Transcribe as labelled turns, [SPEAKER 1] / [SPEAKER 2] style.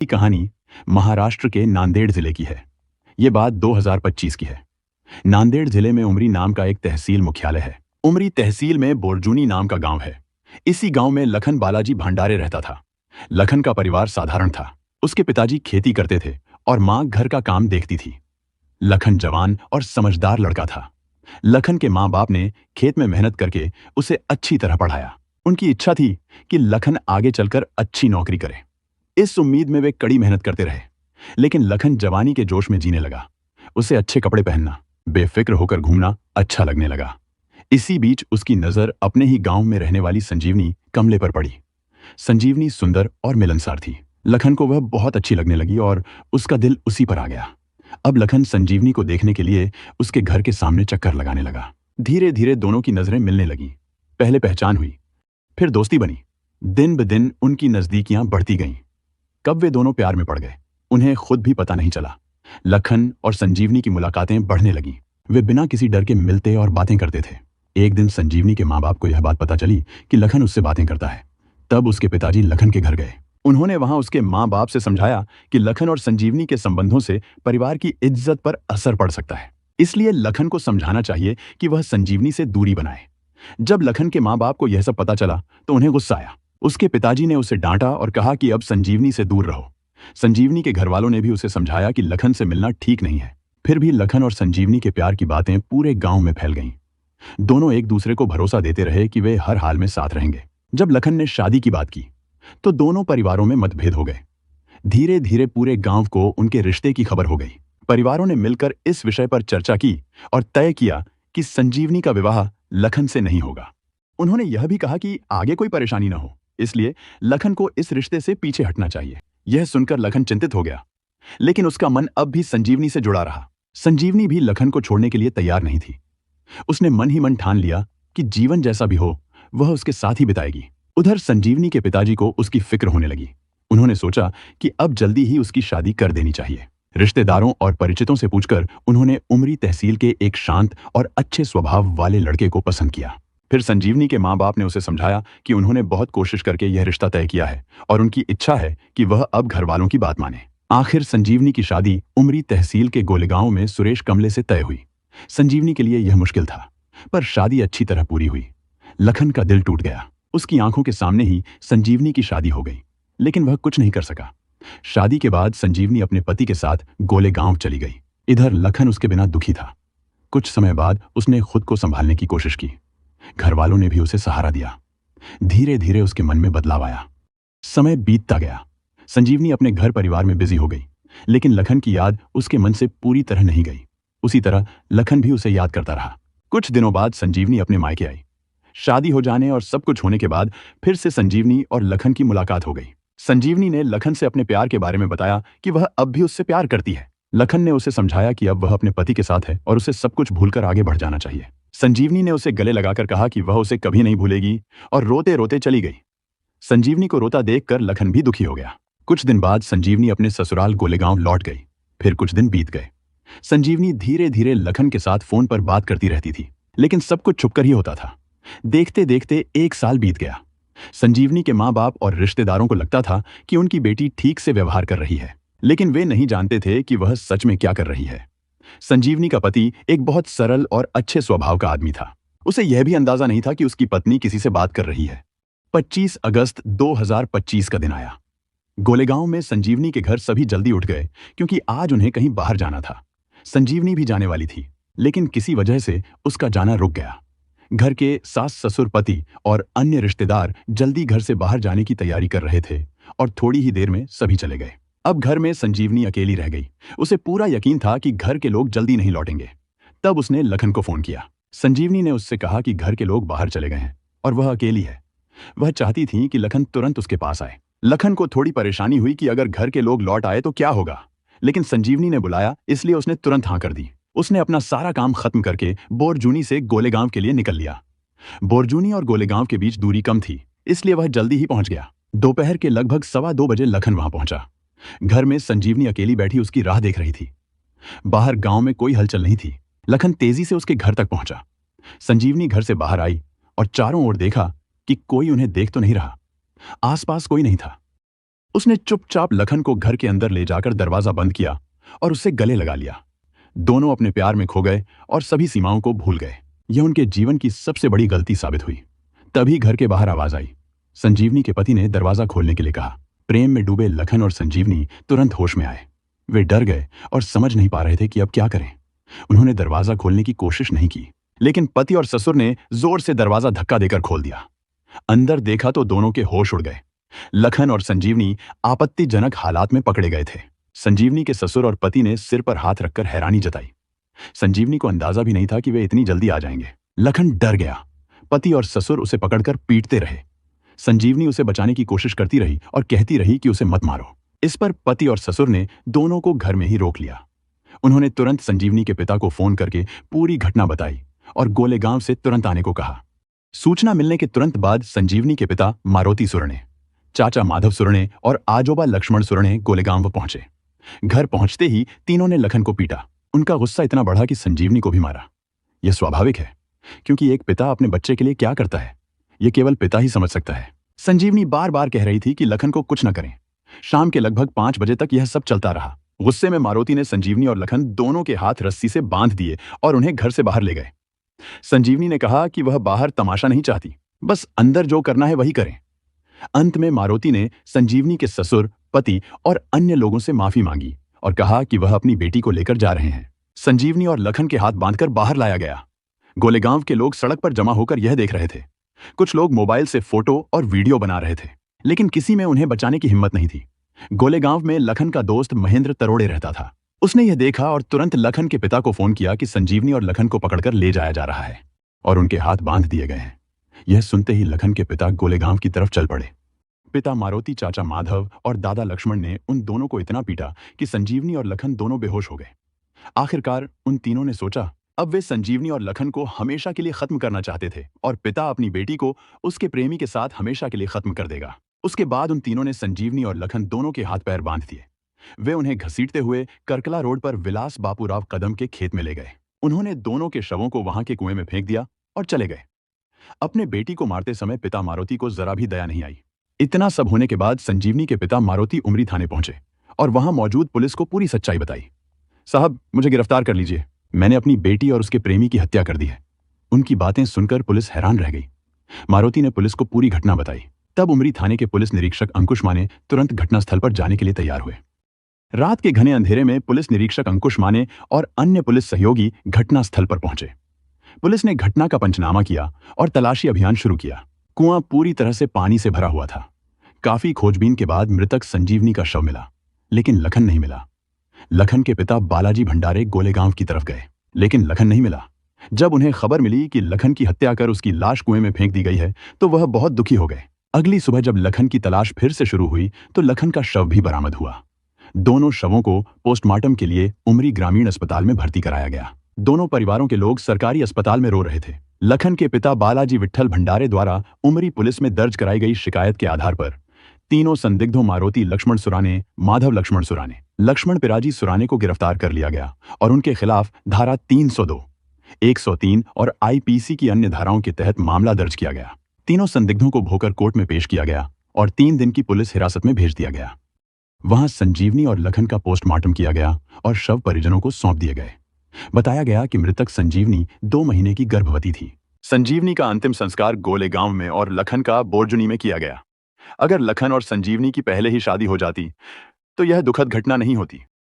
[SPEAKER 1] की कहानी महाराष्ट्र के नांदेड़ जिले की है। ये बात 2025 की है। नांदेड़ जिले में उमरी नाम का एक तहसील मुख्यालय है। उमरी तहसील में बोरजूनी नाम का गांव है। इसी गांव में लखन बालाजी भंडारे रहता था। लखन का परिवार साधारण था। उसके पिताजी खेती करते थे और मां घर का काम देखती थी। लखन जवान और समझदार लड़का था। लखन के माँ बाप ने खेत में मेहनत करके उसे अच्छी तरह पढ़ाया। उनकी इच्छा थी कि लखन आगे चलकर अच्छी नौकरी करे। इस उम्मीद में वे कड़ी मेहनत करते रहे। लेकिन लखन जवानी के जोश में जीने लगा। उसे अच्छे कपड़े पहनना, बेफिक्र होकर घूमना अच्छा लगने लगा। इसी बीच उसकी नजर अपने ही गांव में रहने वाली संजीवनी कमले पर पड़ी। संजीवनी सुंदर और मिलनसार थी। लखन को वह बहुत अच्छी लगने लगी और उसका दिल उसी पर आ गया। अब लखन संजीवनी को देखने के लिए उसके घर के सामने चक्कर लगाने लगा। धीरे धीरे दोनों की नजरें मिलने लगीं। पहले पहचान हुई, फिर दोस्ती बनी। दिन ब दिन उनकी नजदीकियां बढ़ती गईं। कब वे दोनों प्यार में पड़ गए, उन्हें खुद भी पता नहीं चला। लखन और संजीवनी की मुलाकातें बढ़ने लगीं। वे बिना किसी डर के मिलते और बातें करते थे। एक दिन संजीवनी के माँ बाप को यह बात पता चली कि लखन उससे बातें करता है। तब उसके पिताजी लखन के घर गए। उन्होंने वहां उसके माँ बाप से समझाया कि लखन और संजीवनी के संबंधों से परिवार की इज्जत पर असर पड़ सकता है। इसलिए लखन को समझाना चाहिए कि वह संजीवनी से दूरी बनाए। जब लखन के माँ बाप को यह सब पता चला तो उन्हें गुस्सा आया। उसके पिताजी ने उसे डांटा और कहा कि अब संजीवनी से दूर रहो। संजीवनी के घरवालों ने भी उसे समझाया कि लखन से मिलना ठीक नहीं है। फिर भी लखन और संजीवनी के प्यार की बातें पूरे गांव में फैल गईं। दोनों एक दूसरे को भरोसा देते रहे कि वे हर हाल में साथ रहेंगे। जब लखन ने शादी की बात की तो दोनों परिवारों में मतभेद हो गए। धीरे धीरे पूरे गांव को उनके रिश्ते की खबर हो गई। परिवारों ने मिलकर इस विषय पर चर्चा की और तय किया कि संजीवनी का विवाह लखन से नहीं होगा। उन्होंने यह भी कहा कि आगे कोई परेशानी न हो, इसलिए लखन को इस रिश्ते से पीछे हटना चाहिए। यह सुनकर लखन चिंतित हो गया, लेकिन उसका मन अब भी संजीवनी से जुड़ा रहा। संजीवनी भी लखन को छोड़ने के लिए तैयार नहीं थी। उसने मन ही मन ठान लिया कि जीवन जैसा भी हो वह उसके साथ ही बिताएगी। उधर संजीवनी के पिताजी को उसकी फिक्र होने लगी। उन्होंने सोचा कि अब जल्दी ही उसकी शादी कर देनी चाहिए। रिश्तेदारों और परिचितों से पूछकर उन्होंने उमरी तहसील के एक शांत और अच्छे स्वभाव वाले लड़के को पसंद किया। फिर संजीवनी के माँ बाप ने उसे समझाया कि उन्होंने बहुत कोशिश करके यह रिश्ता तय किया है और उनकी इच्छा है कि वह अब घर वालों की बात माने। आखिर संजीवनी की शादी उमरी तहसील के गोलेगांव में सुरेश कमले से तय हुई। संजीवनी के लिए यह मुश्किल था, पर शादी अच्छी तरह पूरी हुई। लखन का दिल टूट गया। उसकी आंखों के सामने ही संजीवनी की शादी हो गई, लेकिन वह कुछ नहीं कर सका। शादी के बाद संजीवनी अपने पति के साथ गोलेगांव चली गई। इधर लखन उसके बिना दुखी था। कुछ समय बाद उसने खुद को संभालने की कोशिश की। घर वालों ने भी उसे सहारा दिया। धीरे धीरे उसके मन में बदलाव आया। समय बीतता गया। संजीवनी अपने घर परिवार में बिजी हो गई, लेकिन लखन की याद उसके मन से पूरी तरह नहीं गई। उसी तरह लखन भी उसे याद करता रहा। कुछ दिनों बाद संजीवनी अपने मायके आई। शादी हो जाने और सब कुछ होने के बाद फिर से संजीवनी और लखन की मुलाकात हो गई। संजीवनी ने लखन से अपने प्यार के बारे में बताया कि वह अब भी उससे प्यार करती है। लखन ने उसे समझाया कि अब वह अपने पति के साथ है और उसे सब कुछ भूलकर आगे बढ़ जाना चाहिए। संजीवनी ने उसे गले लगाकर कहा कि वह उसे कभी नहीं भूलेगी और रोते रोते चली गई। संजीवनी को रोता देखकर लखन भी दुखी हो गया। कुछ दिन बाद संजीवनी अपने ससुराल गोलेगांव लौट गई। फिर कुछ दिन बीत गए। संजीवनी धीरे धीरे लखन के साथ फोन पर बात करती रहती थी, लेकिन सब कुछ छुपकर ही होता था। देखते देखते 1 साल बीत गया। संजीवनी के माँ बाप और रिश्तेदारों को लगता था कि उनकी बेटी ठीक से व्यवहार कर रही है, लेकिन वे नहीं जानते थे कि वह सच में क्या कर रही है। संजीवनी का पति एक बहुत सरल और अच्छे स्वभाव का आदमी था। उसे यह भी अंदाजा नहीं था कि उसकी पत्नी किसी से बात कर रही है। 25 अगस्त 2025 का दिन आया। गोलेगांव में संजीवनी के घर सभी जल्दी उठ गए क्योंकि आज उन्हें कहीं बाहर जाना था। संजीवनी भी जाने वाली थी, लेकिन किसी वजह से उसका जाना रुक गया। घर के सास ससुर, पति और अन्य रिश्तेदार जल्दी घर से बाहर जाने की तैयारी कर रहे थे और थोड़ी ही देर में सभी चले गए। अब घर में संजीवनी अकेली रह गई। उसे पूरा यकीन था कि घर के लोग जल्दी नहीं लौटेंगे। तब उसने लखन को फोन किया। संजीवनी ने उससे कहा कि घर के लोग बाहर चले गए हैं और वह अकेली है। वह चाहती थी कि लखन तुरंत उसके पास आए। लखन को थोड़ी परेशानी हुई कि अगर घर के लोग लौट आए तो क्या होगा, लेकिन संजीवनी ने बुलाया, इसलिए उसने तुरंत हाँ कर दी। उसने अपना सारा काम खत्म करके बोरजूनी से गोलेगांव के लिए निकल लिया। बोरजूनी और गोलेगांव के बीच दूरी कम थी, इसलिए वह जल्दी ही पहुंच गया। दोपहर के लगभग 2:15 बजे लखन वहां पहुंचा। घर में संजीवनी अकेली बैठी उसकी राह देख रही थी। बाहर गांव में कोई हलचल नहीं थी। लखन तेजी से उसके घर तक पहुंचा। संजीवनी घर से बाहर आई और चारों ओर देखा कि कोई उन्हें देख तो नहीं रहा। आसपास कोई नहीं था। उसने चुपचाप लखन को घर के अंदर ले जाकर दरवाजा बंद किया और उससे गले लगा लिया। दोनों अपने प्यार में खो गए और सभी सीमाओं को भूल गए। यह उनके जीवन की सबसे बड़ी गलती साबित हुई। तभी घर के बाहर आवाज आई। संजीवनी के पति ने दरवाजा खोलने के लिए कहा। प्रेम में डूबे लखन और संजीवनी तुरंत होश में आए। वे डर गए और समझ नहीं पा रहे थे कि अब क्या करें। उन्होंने दरवाजा खोलने की कोशिश नहीं की, लेकिन पति और ससुर ने जोर से दरवाजा धक्का देकर खोल दिया। अंदर देखा तो दोनों के होश उड़ गए। लखन और संजीवनी आपत्तिजनक हालात में पकड़े गए थे। संजीवनी के ससुर और पति ने सिर पर हाथ रखकर हैरानी जताई। संजीवनी को अंदाजा भी नहीं था कि वे इतनी जल्दी आ जाएंगे। लखन डर गया। पति और ससुर उसे पकड़कर पीटते रहे। संजीवनी उसे बचाने की कोशिश करती रही और कहती रही कि उसे मत मारो। इस पर पति और ससुर ने दोनों को घर में ही रोक लिया। उन्होंने तुरंत संजीवनी के पिता को फोन करके पूरी घटना बताई और गोलेगांव से तुरंत आने को कहा। सूचना मिलने के तुरंत बाद संजीवनी के पिता मारोती सुरणे, चाचा माधव सुरणे और आजोबा लक्ष्मण सुरणे गोलेगांव पहुंचे। घर पहुंचते ही तीनों ने लखन को पीटा। उनका गुस्सा इतना बढ़ा कि संजीवनी को भी मारा। यह स्वाभाविक है, क्योंकि एक पिता अपने बच्चे के लिए क्या करता है यह केवल पिता ही समझ सकता है। संजीवनी बार बार कह रही थी कि लखन को कुछ न करें। शाम के लगभग 5 बजे तक यह सब चलता रहा। गुस्से में मारोती ने संजीवनी और लखन दोनों के हाथ रस्सी से बांध दिए और उन्हें घर से बाहर ले गए। संजीवनी ने कहा कि वह बाहर तमाशा नहीं चाहती, बस अंदर जो करना है वही करें। अंत में मारोती ने संजीवनी के ससुर, पति और अन्य लोगों से माफी मांगी और कहा कि वह अपनी बेटी को लेकर जा रहे हैं। संजीवनी और लखन के हाथ बांधकर बाहर लाया गया। गोलेगांव के लोग सड़क पर जमा होकर यह देख रहे थे। कुछ लोग मोबाइल से फोटो और वीडियो बना रहे थे, लेकिन किसी में उन्हें बचाने की हिम्मत नहीं थी। गोलेगांव में लखन का दोस्त महेंद्र तरोड़े रहता था। उसने यह देखा और तुरंत लखन के पिता को फोन किया कि संजीवनी और लखन को पकड़कर ले जाया जा रहा है और उनके हाथ बांध दिए गए हैं। यह सुनते ही लखन के पिता गोलेगांव की तरफ चल पड़े। पिता मारोती, चाचा माधव और दादा लक्ष्मण ने उन दोनों को इतना पीटा कि संजीवनी और लखन दोनों बेहोश हो गए। आखिरकार उन तीनों ने सोचा अब वे संजीवनी और लखन को हमेशा के लिए खत्म करना चाहते थे और पिता अपनी बेटी को उसके प्रेमी के साथ हमेशा के लिए खत्म कर देगा। उसके बाद उन तीनों ने संजीवनी और लखन दोनों के हाथ पैर बांध दिए। वे उन्हें घसीटते हुए करकला रोड पर विलास बापूराव कदम के खेत में ले गए। उन्होंने दोनों के शवों को वहां के कुएं में फेंक दिया और चले गए। अपने बेटी को मारते समय पिता मारुति को जरा भी दया नहीं आई। इतना सब होने के बाद संजीवनी के पिता मारुति उमरी थाने पहुंचे और वहां मौजूद पुलिस को पूरी सच्चाई बताई। साहब, मुझे गिरफ्तार कर लीजिए, मैंने अपनी बेटी और उसके प्रेमी की हत्या कर दी है। उनकी बातें सुनकर पुलिस हैरान रह गई। मारुति ने पुलिस को पूरी घटना बताई। तब उमरी थाने के पुलिस निरीक्षक अंकुश माने तुरंत घटनास्थल पर जाने के लिए तैयार हुए। रात के घने अंधेरे में पुलिस निरीक्षक अंकुश माने और अन्य पुलिस सहयोगी घटनास्थल पर पहुंचे। पुलिस ने घटना का पंचनामा किया और तलाशी अभियान शुरू किया। कुआं पूरी तरह से पानी से भरा हुआ था। काफी खोजबीन के बाद मृतक संजीवनी का शव मिला, लेकिन लखन नहीं मिला। लखन के पिता बालाजी भंडारे गोलेगांव की तरफ गए, लेकिन लखन नहीं मिला। जब उन्हें खबर मिली कि लखन की हत्या कर उसकी लाश कुएं में फेंक दी गई है, तो वह बहुत दुखी हो गए। अगली सुबह जब लखन की तलाश फिर से शुरू हुई तो लखन का शव भी बरामद हुआ। दोनों शवों को पोस्टमार्टम के लिए उमरी ग्रामीण अस्पताल में भर्ती कराया गया। दोनों परिवारों के लोग सरकारी अस्पताल में रो रहे थे। लखन के पिता बालाजी विट्ठल भंडारे द्वारा उमरी पुलिस में दर्ज कराई गई शिकायत के आधार पर तीनों संदिग्धों मारोती लक्ष्मण सुराने, माधव लक्ष्मण सुराने, लक्ष्मण पिराजी सुराने को गिरफ्तार कर लिया गया और उनके खिलाफ धारा 302, 103 और आईपीसी की अन्य धाराओं के तहत मामला दर्ज किया गया। तीनों संदिग्धों को भोकर कोर्ट में पेश किया गया और 3 दिन की पुलिस हिरासत में भेज दिया गया। वहां संजीवनी और लखन का पोस्टमार्टम किया गया और शव परिजनों को सौंप दिए गए। बताया गया कि मृतक संजीवनी 2 महीने की गर्भवती थी। संजीवनी का अंतिम संस्कार गोलेगांव में और लखन का बोरजुनी में किया गया। अगर लखन और संजीवनी की पहले ही शादी हो जाती तो यह दुखद घटना नहीं होती।